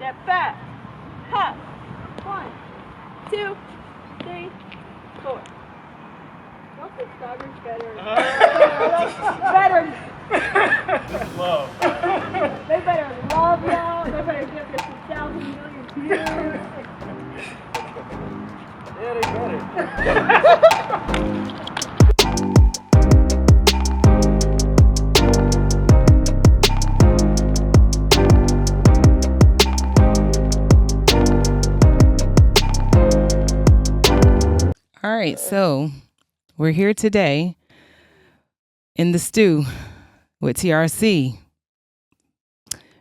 Step back. Hop. 1, 2, 3, 4. Don't the starters better? Better. Love. They better love y'all. They better give this 1,000 million views. Yeah, they better. All right, so we're here today in the stew with TRC.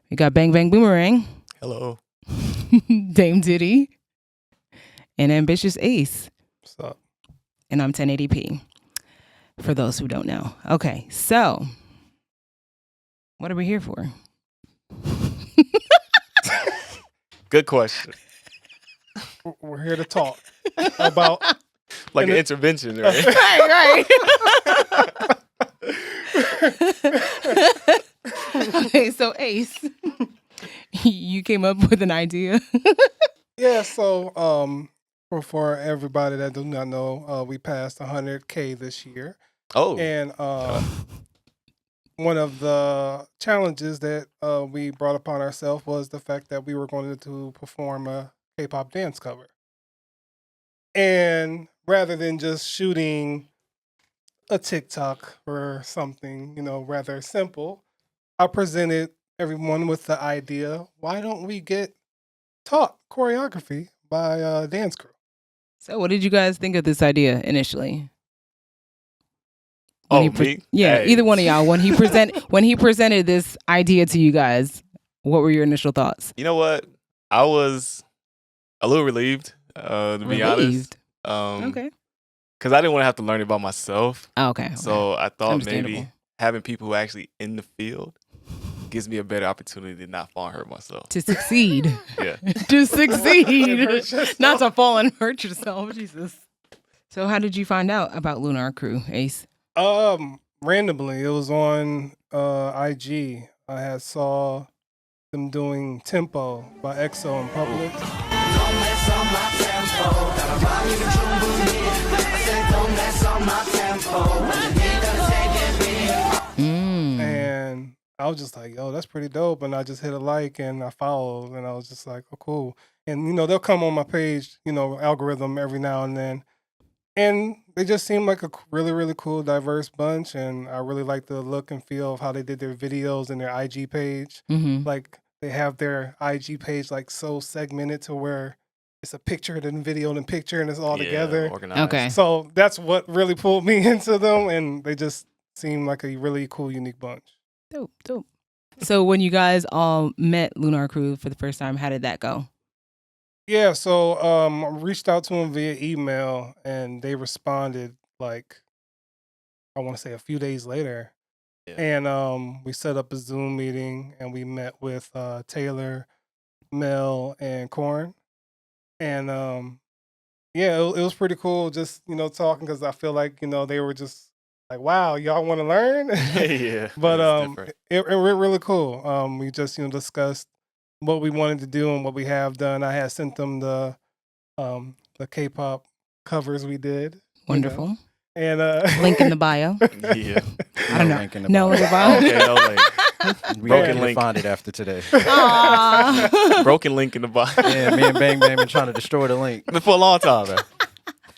We got Bang Bang Boomerang, Hello. Dame Diddy, and Ambitious Ace. What's up? And I'm 1080p, for those who don't know. Okay, so what are we here for? Good question. We're here to talk about Like an intervention, right? Right. Okay, so Ace, you came up with an idea. yeah. So for everybody that do not know, we passed 100K this year, Oh. and one of the challenges that we brought upon ourselves was the fact that we were going to perform a K-pop dance cover, and rather than just shooting a TikTok or something, rather simple, I presented everyone with the idea, why don't we get taught choreography by a dance crew? So what did you guys think of this idea initially? Oh, me? Yeah, Hey. either one of y'all. When he presented this idea to you guys, what were your initial thoughts? You know what? I was a little relieved, to be honest. Okay. Because I didn't want to have to learn it by myself. Oh, okay. So I thought maybe Understandable. having people who are actually in the field gives me a better opportunity to not fall and hurt myself. To succeed. Yeah. To succeed. Hurt yourself. Not to fall and hurt yourself. Jesus. So how did you find out about Lunarkrew, Ace? Randomly, it was on IG. I had saw them doing Tempo by EXO in public. And I was just like, yo, that's pretty dope. And I just hit a like and I followed and I was just like, oh, cool. And, they'll come on my page, algorithm every now and then. And they just seem like a really, really cool, diverse bunch. And I really like the look and feel of how they did their videos and their IG page. Mm-hmm. Like they have their IG page like so segmented to where it's a picture, then video, then picture, and it's all together. Organized. Okay. So that's what really pulled me into them. And they just seem like a really cool, unique bunch. Dope. So when you guys all met Lunarkrew for the first time, how did that go? Yeah, so I reached out to them via email and they responded like, I want to say a few days later. Yeah. And we set up a Zoom meeting and we met with Taylor, Mel, and Korn. And yeah, it was pretty cool just, talking because I feel like, they were just like, wow, y'all want to learn? Yeah. But it's different. it really cool. We just, discussed what we wanted to do and what we have done. I had sent them the K-pop covers we did. Wonderful. And Link in the bio. Yeah. I don't know. Link in the No bio. link in the bio. Okay, no link. We Broken can't link. find it after today. Aw. Broken link in the bio. Yeah, me and Bang Bang been trying to destroy the link. For a long time, man.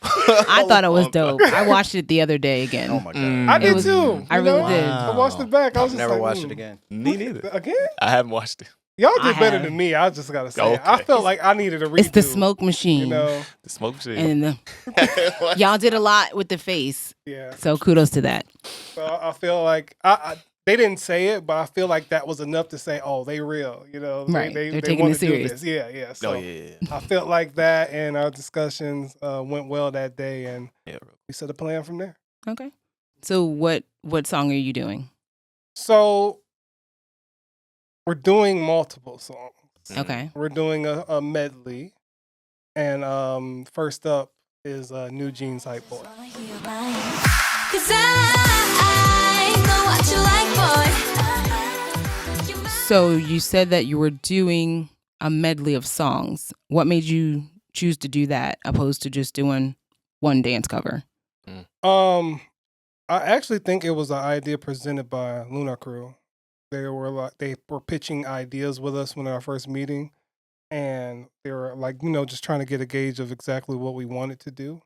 I thought it was dope. I watched it the other day again. Oh my god. I did was- too. I really did. I watched it back. I was just Never like, watched it again. Me neither. Again? I haven't watched it. Y'all I did better have. than me. I just gotta say, I Okay. felt like I needed a redo. It's the smoke machine. The smoke shit. And y'all did a lot with the face. Yeah. So kudos to that. So I feel like they didn't say it, but I feel like that was enough to say, oh, they real. Right. They They're taking wanna it do serious. this. Yeah. So Oh, yeah. I felt like that, and our discussions went well that day, and Yeah. we set a plan from there. Okay. So what song are you doing? So we're doing multiple songs. Okay. We're doing a medley, and first up is NewJeans Hype Boy. Cause I know what you like, boy. So you said that you were doing a medley of songs. What made you choose to do that opposed to just doing one dance cover? I actually think it was an idea presented by Lunarkrew. They were pitching ideas with us when our first meeting, and they were like, just trying to get a gauge of exactly what we wanted to do.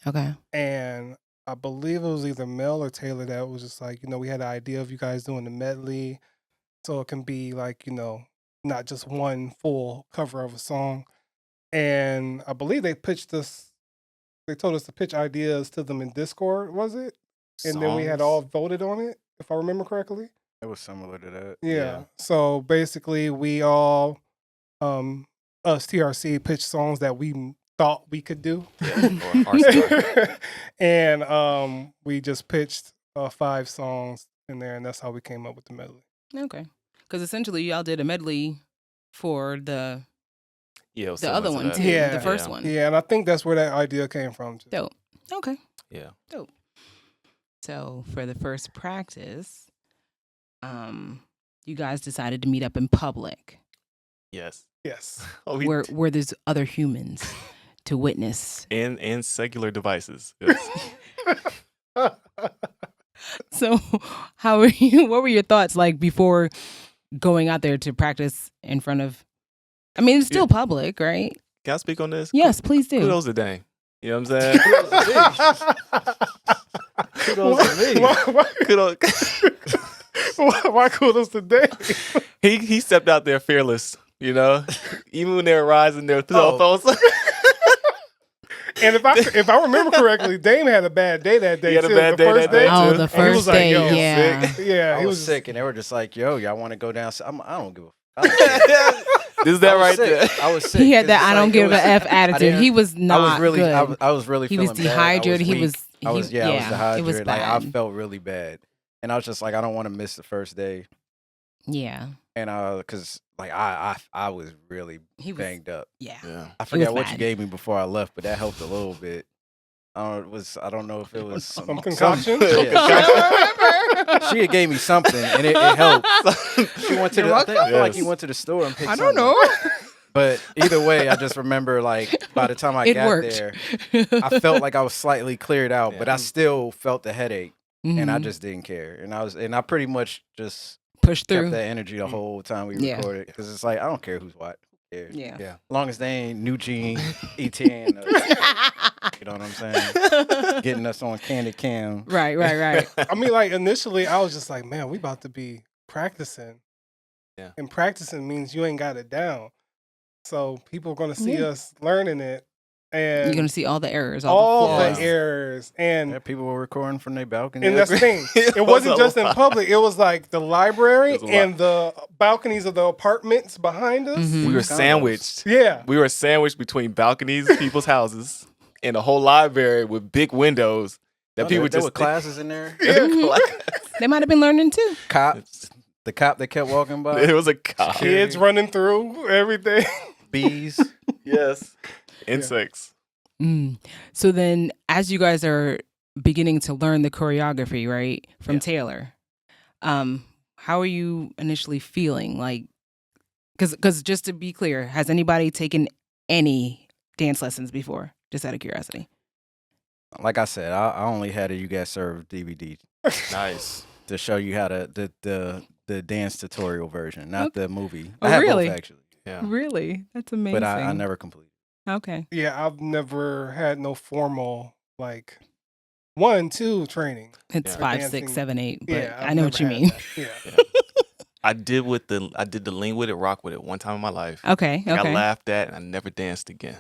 Okay. And I believe it was either Mel or Taylor that was just like, we had an idea of you guys doing the medley, so it can be like, not just one full cover of a song. And I believe they pitched us. They told us to pitch ideas to them in Discord, was it? And then we had all voted on it, if I remember correctly. It was similar to that. Yeah. So basically, we all, us TRC, pitched songs that we thought we could do. Yeah, or our story. And we just pitched 5 songs in there, and that's how we came up with the medley. Okay. Because essentially, y'all did a medley for the Yeah, the other one too, Yeah. the first Yeah. one. Yeah, and I think that's where that idea came from. Too. Dope. Okay. Yeah. So for the first practice, you guys decided to meet up in public Yes. Yes. Oh, where there's other humans to witness. and secular devices. Yes. So how were you? What were your thoughts like before going out there to practice in front of? I mean, it's still public, right? Can I speak on this? Yes, please do. Kudos to Dane. You know what I'm saying? Kudos to me. Why kudos today? He stepped out there fearless, even when they were rising their cell phones. And if I remember correctly, Dame had a bad day that day. He had a too. bad The day first that day, Oh, too. the And he was first like, day, yo, yeah. Yeah, I he was was sick, and they were just like, "Yo, y'all want to go down?" I don't give a. I don't care. This is that I was right sick. there. I was sick. He had 'cause that it's I like, don't it give was- a F I attitude. didn't- He was not I was really, good. I was really. He was feeling bad. I dehydrated. He weak. was. I was dehydrated. It was Like I bad. felt really bad, and I was just like, I don't want to miss the first day, Yeah. and because like I was really He was. banged up. Yeah. Yeah. I forgot was what bad. you gave me before I left, but that helped a little bit. I don't know if it was some concoction. Yeah. She had gave me something, and it helped. She went to I feel like Yes. you went to the store and picked I don't something. know. But either way, I just remember like by the time I It got worked. there, I felt like I was slightly cleared out, but Yeah. I still felt the headache, and I Mhm. just didn't care. And I pretty much just Pushed kept through. that energy the whole time we Yeah. recorded, because it's like I don't care who's watching. Who cares? Yeah. Yeah. As long as they ain't NewJeans, E10, you know what I'm saying? Getting us on Candid Cam. Right. I mean, like initially, I was just like, man, we about to be practicing. Yeah. And practicing means you ain't got it down. So people are gonna see Yeah. us learning it, and You're gonna see all the errors, all all the the flaws. errors. And Yeah, people were recording from their balcony. and that's the thing. It It was wasn't a just in lot. public. It was like the library It was a and the balconies of the apartments behind us. Mhm. We were Condos. sandwiched. Yeah. We were sandwiched between balconies, people's houses, and a whole library with big windows that Oh, people there just were classes in there. They might have been learning too. Cops, the cop that kept walking by. It was a cop. Kids running through everything. Bees. Yes. Insects. So then, as you guys are beginning to learn the choreography, right, from Yeah. Taylor, how are you initially feeling? Like, because just to be clear, has anybody taken any dance lessons before? Just out of curiosity. Like I said, I only had a You Got Served DVD Nice. to show you how to the dance tutorial version, not the movie. Oh, I had really? both actually, Yeah. Really? That's amazing. but I never completed. Okay. Yeah, I've never had no formal like 1, 2 training. It's Yeah. 5, Dancing. 6, 7, 8. But Yeah, I I've know what never you had mean. that. Yeah. I did the lean with it, rock with it one time in my life. Okay. I got Okay. laughed at and I never danced again.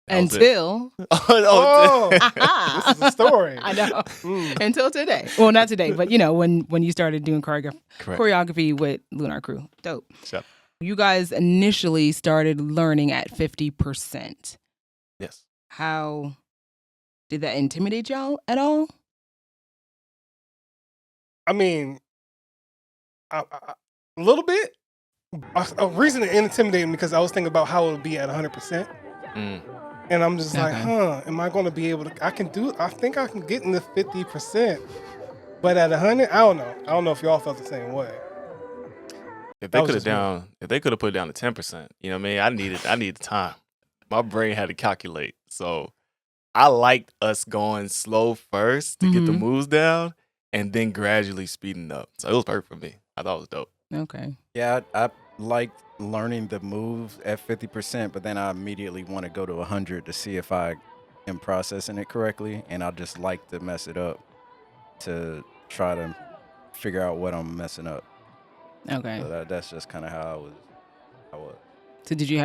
That was it. Until Oh, Aha. this is a story. I know. Mm. Until today. Well, not today, but when you started doing Correct. choreography with Lunarkrew. Dope. Yep. You guys initially started learning at 50%. Yes. How did that intimidate y'all at all? I mean, a little bit. A reason it intimidated me because I was thinking about how it would be at 100%. Mm. And I'm just like, Okay. am I going to be able to? I think I can get in the 50%. But at 100, I don't know. I don't know if y'all felt the same way. If That they was could have just me. if they could have put it down to 10%, you know what I mean? I needed time. My brain had to calculate. So I liked us going slow first to get the Mhm. moves down and then gradually speeding up. So it was perfect for me. I thought it was dope. Okay. Yeah, I liked learning the moves at 50%, but then I immediately want to go to 100 to see if I am processing it correctly, and I just like to mess it up to try to figure out what I'm messing up. Okay. So that's just kind of how I was. So did you guys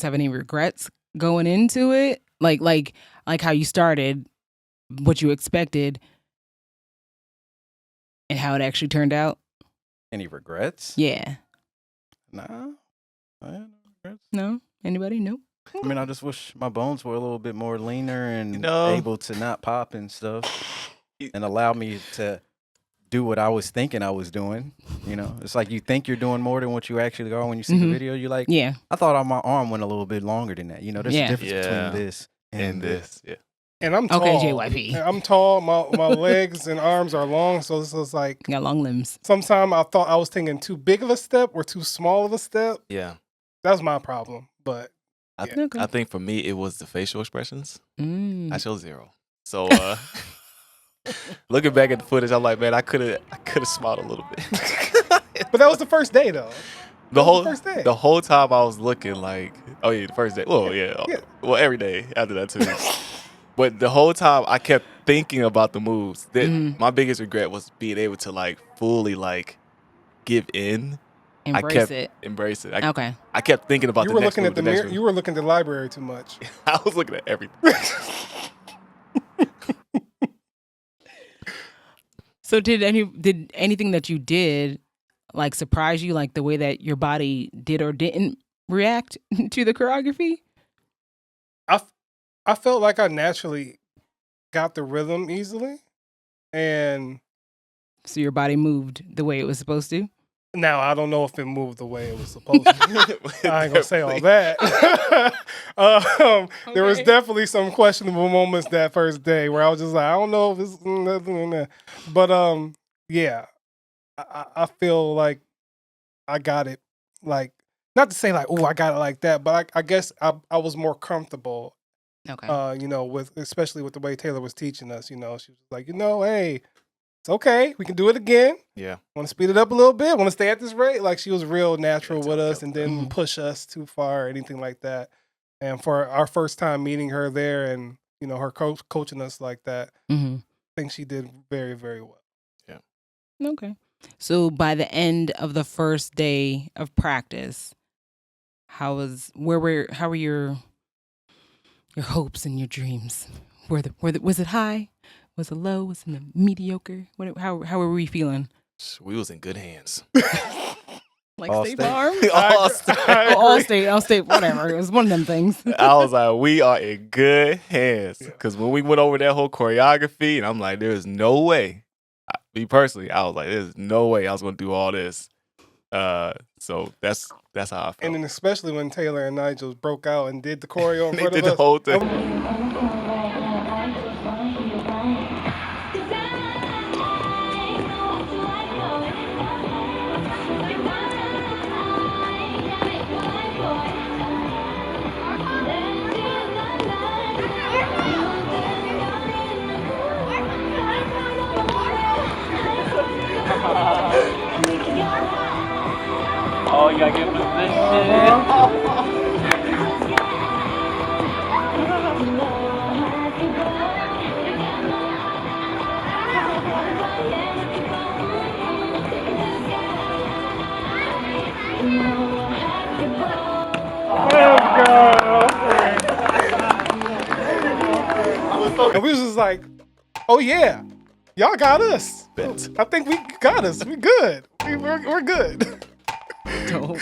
have any regrets going into it? Like how you started, what you expected, and how it actually turned out? Any regrets? Yeah. Nah. I had no regrets. No? Anybody? No? I mean, I just wish my bones were a little bit more leaner and You know- able to not pop and stuff, and allow me to do what I was thinking I was doing. You know, it's like you think you're doing more than what you actually are when you see the Mhm. video. You're like, Yeah. I thought my arm went a little bit longer than that. You know, there's Yeah. a difference Yeah. between this And this. Yeah. And I'm tall. Okay, JYP. I'm tall. My legs and arms are long, so this was like You got long limbs. sometimes I thought I was taking too big of a step or too small of a step. Yeah. That's my problem. But Okay. I think for me, it was the facial expressions. Mm. I chose 0. So looking back at the footage, I'm like, man, I could have smiled a little bit. but that was the first day though. The was the first day. the whole time I was looking like, oh yeah, the first day. Well, yeah. Yeah. Well, every day after that too. But the whole time I kept thinking about the moves. That Mhm. my biggest regret was being able to like fully like give in. Embrace I kept it. embrace it. Okay. I kept thinking about You the were next looking move, at the next mirror. move. You were looking at the library too much. I was looking at everything. So did anything that you did like surprise you, like the way that your body did or didn't react to the choreography? I felt like I naturally got the rhythm easily, and So your body moved the way it was supposed to? now I don't know if it moved the way it was supposed to. I ain't gonna say all that. There was Okay. definitely some questionable moments that first day where I was just like, I don't know if it's nothing. But yeah, I feel like I got it. Like, not to say like, oh, I got it like that, but I guess I was more comfortable. Okay. You know, especially with the way Taylor was teaching us. You know, she was like, hey, it's okay, we can do it again. Yeah. Want to speed it up a little bit? Want to stay at this rate? Like she was real natural with us and didn't Mhm. push us too far or anything like that. And for our first time meeting her there and, you know, her coaching us like that, Mm-hmm. I think she did very, very well. Okay. So by the end of the first day of practice, how were your hopes and your dreams? Was it high? Was it low? Was it mediocre? How were we feeling? We was in good hands. Like All State State. Farm? All All state, whatever. It was one of them things. I was like, we are in good hands. Because when we went over that whole choreography, and I'm like, there is no way. Me personally, I was like, there's no way I was going to do all this. So that's how I felt. And then especially when Taylor and Nigel broke out and did the choreo in They front did of the us. whole thing. Oh, you gotta get position. And we was just like, oh yeah, y'all got us. Bet. I think we got us. We good. We're good. Dope.